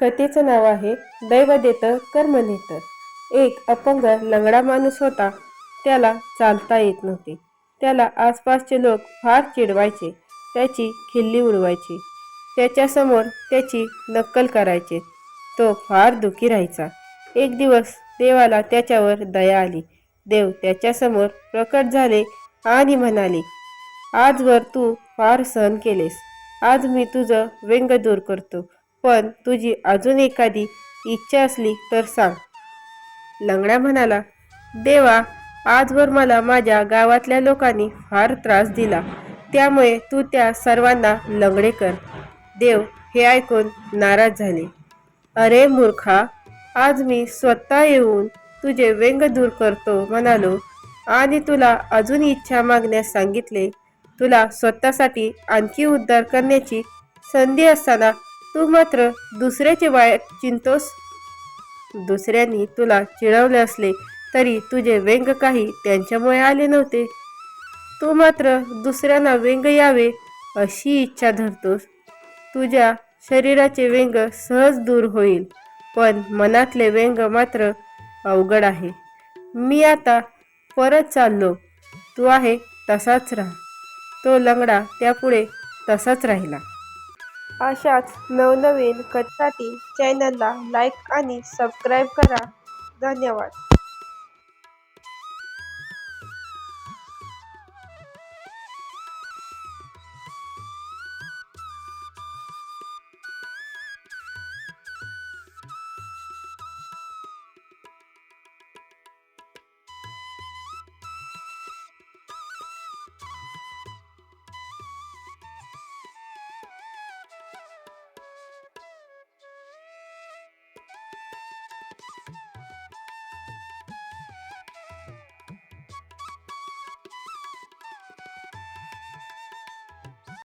कथेचं नाव आहे दैव देतं कर्म नेतं. एक अपंग लंगडा माणूस होता. त्याला चालता येत नव्हते. त्याला आसपासचे लोक फार चिडवायचे, त्याची खिल्ली उडवायचे, त्याच्यासमोर त्याची नक्कल करायचे. तो फार दुःखी राहायचा. एक दिवस देवाला त्याच्यावर दया आली. देव त्याच्यासमोर प्रकट झाले आणि म्हणाले, आजवर तू फार सहन केलेस. आज मी तुझं व्यंग दूर करतो. पण तुझी अजून एखादी इच्छा असली तर सांग. लंगडा म्हणाला, देवा, आजवर मला माझ्या गावातल्या लोकांनी फार त्रास दिला. त्यामुळे तू त्या सर्वांना लंगडे कर. देव हे ऐकून नाराज झाले. अरे मूर्खा, आज मी स्वतः येऊन तुझे व्यंग दूर करतो म्हणालो आणि तुला अजून इच्छा मागण्यास सांगितले. तुला स्वतःसाठी आणखी उद्धार करण्याची संधी असताना तू मात्र दुसऱ्याचे वाईट चिंतोस. दुसऱ्यांनी तुला चिडवले असले तरी तुझे व्यंग काही त्यांच्यामुळे आले नव्हते. तू मात्र दुसऱ्यांना व्यंग यावे अशी इच्छा धरतोस. तुझ्या शरीराचे व्यंग सहज दूर होईल, पण मनातले व्यंग मात्र अवघड आहे. मी आता परत चाललो. तू आहे तसाच राहा. तो लंगडा त्यापुढे तसाच राहिला. अशाच नवनवीन कथेसाठी चॅनलला लाईक आणि सबस्क्राईब करा. धन्यवाद.